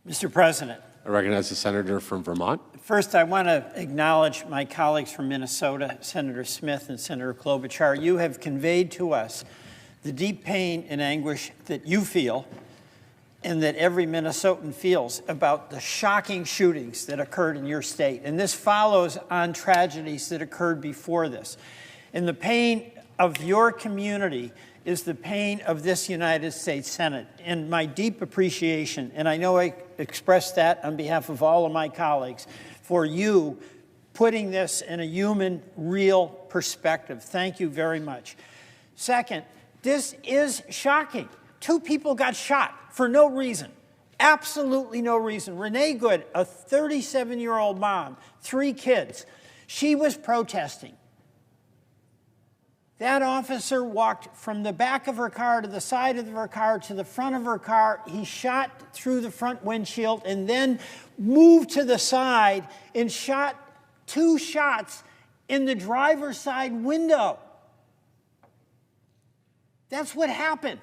Mr. President, I recognize the senator from Vermont. first I want to acknowledge my colleagues from Minnesota, Senator Smith and Senator Klobuchar. You have conveyed to us the deep pain and anguish that you feel and that every Minnesotan feels about the shocking shootings that occurred in your state. And this follows on tragedies that occurred before this. And the pain of your community is the pain of this United States Senate. And my deep appreciation, and I know I express that on behalf of all of my colleagues, for you putting this in a human, real perspective. Thank you very much. Second, this is shocking. 2 people got shot for no reason, absolutely no reason. Renee Good, a 37-year-old mom, 3 kids, she was protesting. That officer walked from the back of her car to the side of her car to the front of her car. He shot through the front windshield and then moved to the side and shot 2 shots in the driver's side window. That's what happened.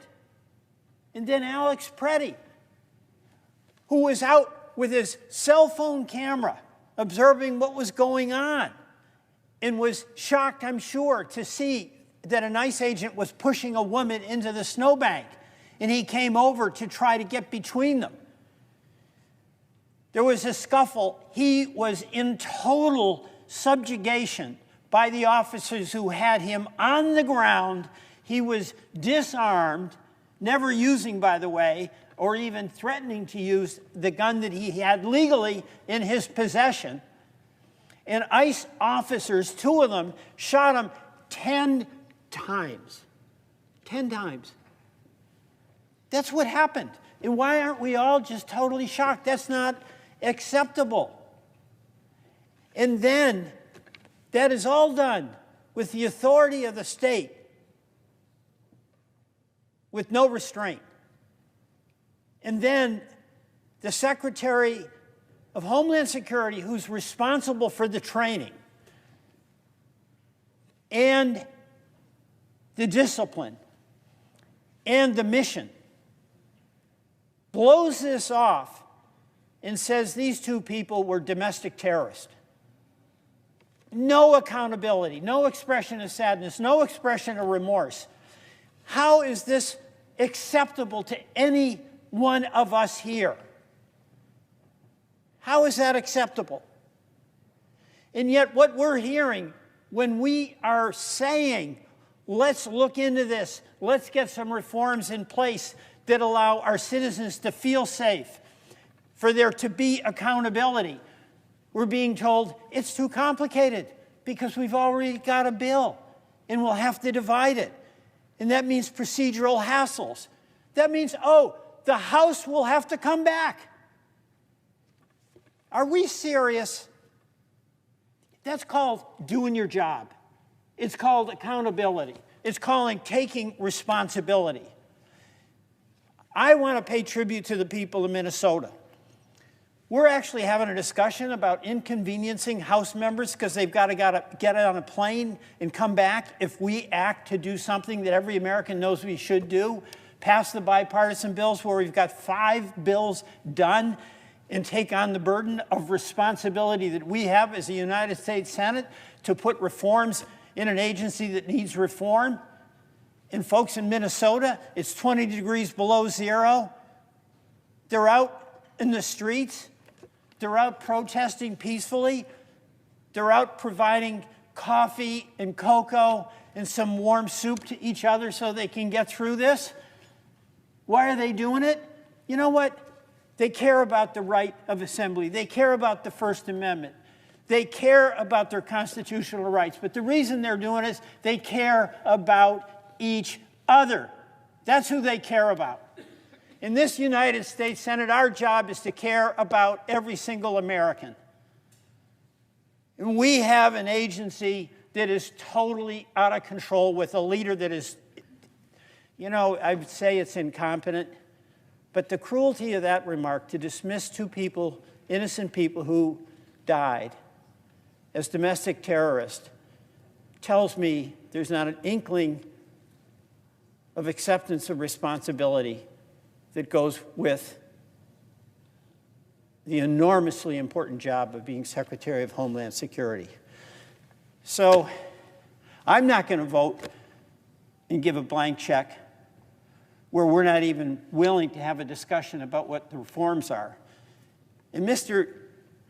And then Alex Pretti, who was out with his cell phone camera observing what was going on and was shocked, I'm sure, to see that an ICE agent was pushing a woman into the snowbank, and he came over to try to get between them. There was a scuffle. He was in total subjugation by the officers who had him on the ground. He was disarmed, never using, by the way, or even threatening to use the gun that he had legally in his possession. And ICE officers, 2 of them, shot him 10 times. 10 times. That's what happened. And why aren't we all just totally shocked? That's not acceptable. And then, that is all done with the authority of the state, with no restraint. And then, the Secretary of Homeland Security, who's responsible for the training and the discipline and the mission, blows this off and says these 2 people were domestic terrorists. No accountability, no expression of sadness, no expression of remorse. How is this acceptable to any one of us here? How is that acceptable? And yet what we're hearing when we are saying, let's look into this, let's get some reforms in place that allow our citizens to feel safe, for there to be accountability, we're being told it's too complicated because we've already got a bill and we'll have to divide it. And that means procedural hassles. That means, oh, the House will have to come back. Are we serious? That's called doing your job. It's called accountability. It's called taking responsibility. I want to pay tribute to the people of Minnesota. We're actually having a discussion about inconveniencing House members because they've got to get on a plane and come back if we act to do something that every American knows we should do. Pass the bipartisan bills where we've got 5 bills done and take on the burden of responsibility that we have as a United States Senate to put reforms in an agency that needs reform. And folks in Minnesota, it's 20 degrees below zero. They're out in the streets. They're out protesting peacefully. They're out providing coffee and cocoa and some warm soup to each other so they can get through this. Why are they doing it? You know what? They care about the right of assembly. They care about the First Amendment. They care about their constitutional rights. But the reason they're doing it is they care about each other. That's who they care about. In this United States Senate, our job is to care about every single American. And we have an agency that is totally out of control with a leader that is, you know, I would say it's incompetent. But the cruelty of that remark to dismiss 2 people, innocent people who died as domestic terrorists, tells me there's not an inkling of acceptance of responsibility that goes with the enormously important job of being Secretary of Homeland Security. So I'm not going to vote and give a blank check where we're not even willing to have a discussion about what the reforms are. And Mr.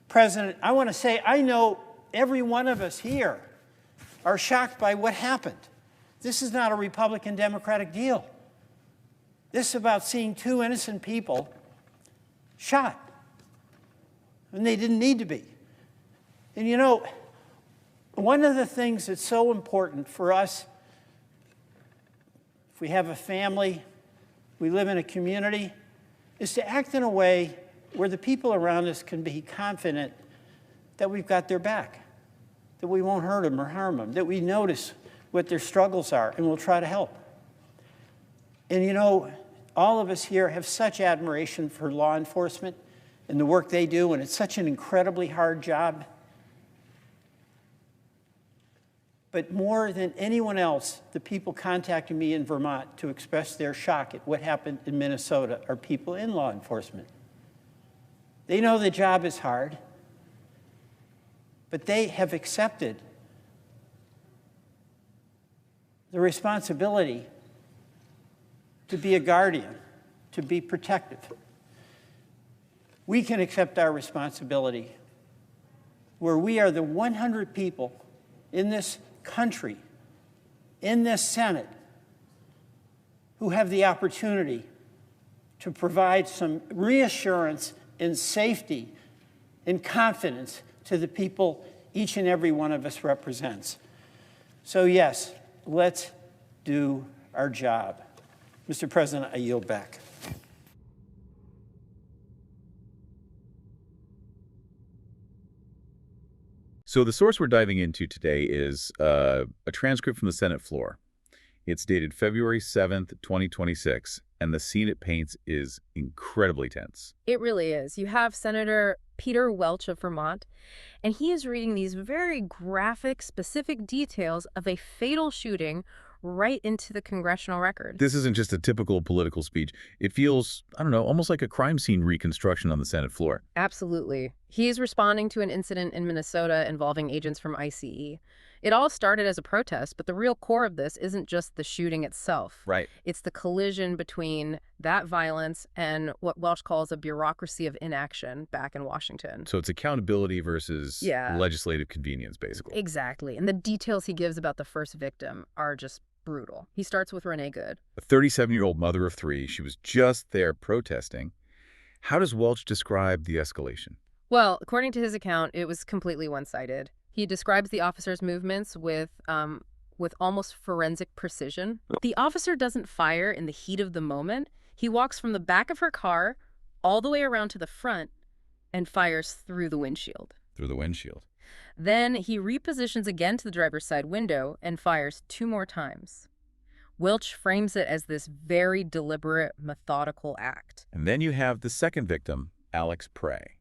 President, I want to say I know every one of us here are shocked by what happened. This is not a Republican-Democratic deal. This is about seeing two innocent people shot, and they didn't need to be. And you know, one of the things that's so important for us, if we have a family, we live in a community, is to act in a way where the people around us can be confident that we've got their back, that we won't hurt them or harm them, that we notice what their struggles are and we'll try to help. And you know, all of us here have such admiration for law enforcement and the work they do, and it's such an incredibly hard job. But more than anyone else, the people contacting me in Vermont to express their shock at what happened in Minnesota are people in law enforcement. They know the job is hard, but they have accepted the responsibility to be a guardian, to be protective. We can accept our responsibility where we are the 100 people in this country, in this Senate, who have the opportunity to provide some reassurance and safety and confidence to the people each and every one of us represents. So yes, let's do our job. Mr. President, I yield back. So the source we're diving into today is a transcript from the Senate floor. It's dated February 7th, 2026, and the scene it paints is incredibly tense. It really is. You have Senator Peter Welch of Vermont, and he is reading these very graphic, specific details of a fatal shooting right into the congressional record. This isn't just a typical political speech. It feels, I don't know, almost like a crime scene reconstruction on the Senate floor. Absolutely. He's responding to an incident in Minnesota involving agents from ICE. It all started as a protest, but the real core of this isn't just the shooting itself. Right. It's the collision between that violence and what Welch calls a bureaucracy of inaction back in Washington. So it's accountability versus legislative convenience, basically. Exactly. And the details he gives about the first victim are just brutal. He starts with Renee Good. A 37-year-old mother of three. She was just there protesting. How does Welch describe the escalation? Well, according to his account, it was completely one-sided. He describes the officer's movements with almost forensic precision. The officer doesn't fire in the heat of the moment. He walks from the back of her car all the way around to the front and fires through the windshield. Through the windshield. Then he repositions again to the driver's side window and fires 2 more times. Welch frames it as this very deliberate, methodical act. And then you have the second victim, Alex Pretti.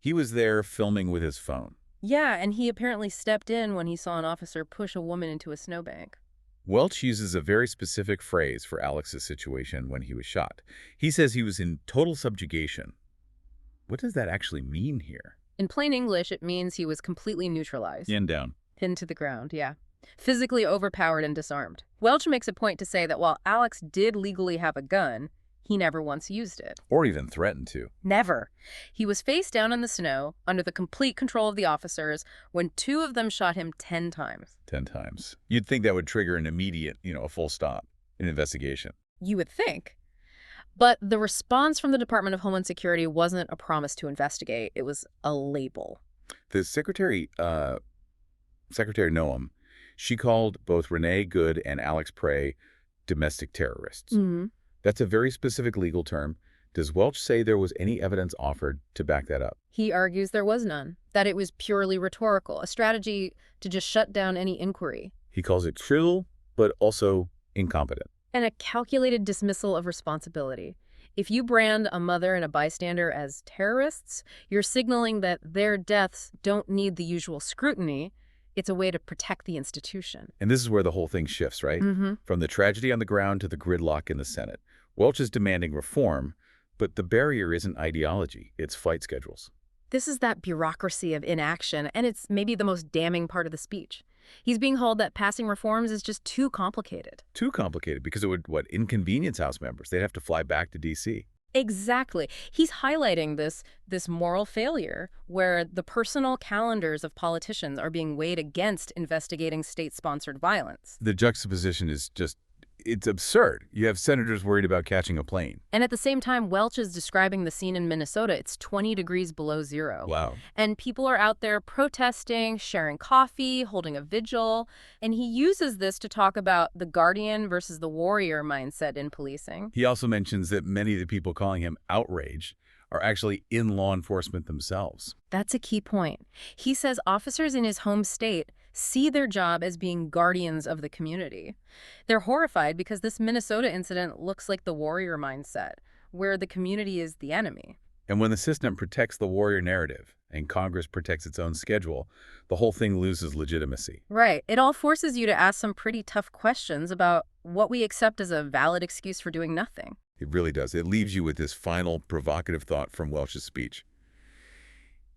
He was there filming with his phone. Yeah, and he apparently stepped in when he saw an officer push a woman into a snowbank. Welch uses a very specific phrase for Alex's situation when he was shot. He says he was in total subjugation. What does that actually mean here? In plain English, it means he was completely neutralized. Pinned down. Pinned to the ground, yeah. Physically overpowered and disarmed. Welch makes a point to say that while Alex did legally have a gun, he never once used it. Or even threatened to. Never. He was face down in the snow, under the complete control of the officers, when 2 of them shot him 10 times. 10 times. You'd think that would trigger an immediate, a full stop, an investigation. You would think. But the response from the Department of Homeland Security wasn't a promise to investigate. It was a label. The Secretary Noem, she called both Renee Good and Alex Pretti domestic terrorists. Mm-hmm. That's a very specific legal term. Does Welch say there was any evidence offered to back that up? He argues there was none, that it was purely rhetorical, a strategy to just shut down any inquiry. He calls it trivial, but also incompetent. And a calculated dismissal of responsibility. If you brand a mother and a bystander as terrorists, you're signaling that their deaths don't need the usual scrutiny. It's a way to protect the institution. And this is where the whole thing shifts, right? Mm-hmm. From the tragedy on the ground to the gridlock in the Senate. Welch is demanding reform, But the barrier isn't ideology, it's flight schedules. This is that bureaucracy of inaction, and it's maybe the most damning part of the speech. He's being told that passing reforms is just too complicated. Too complicated because it would, inconvenience House members. They'd have to fly back to D.C. Exactly. He's highlighting this moral failure where the personal calendars of politicians are being weighed against investigating state-sponsored violence. The juxtaposition is just, it's absurd. You have senators worried about catching a plane. And at the same time, Welch is describing the scene in Minnesota. It's 20 degrees below zero. Wow. And people are out there protesting, sharing coffee, holding a vigil. And he uses this to talk about the guardian versus the warrior mindset in policing. He also mentions that many of the people calling him outraged are actually in law enforcement themselves. That's a key point. He says officers in his home state see their job as being guardians of the community. They're horrified because this Minnesota incident looks like the warrior mindset, where the community is the enemy. And when the system protects the warrior narrative and Congress protects its own schedule, the whole thing loses legitimacy. Right. It all forces you to ask some pretty tough questions about what we accept as a valid excuse for doing nothing. It really does. It leaves you with this final provocative thought from Welch's speech.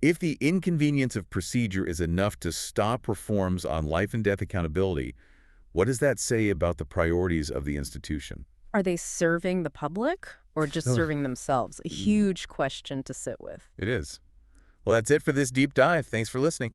If the inconvenience of procedure is enough to stop reforms on life and death accountability, what does that say about the priorities of the institution? Are they serving the public or just serving themselves? A huge question to sit with. It is. Well, that's it for this deep dive. Thanks for listening.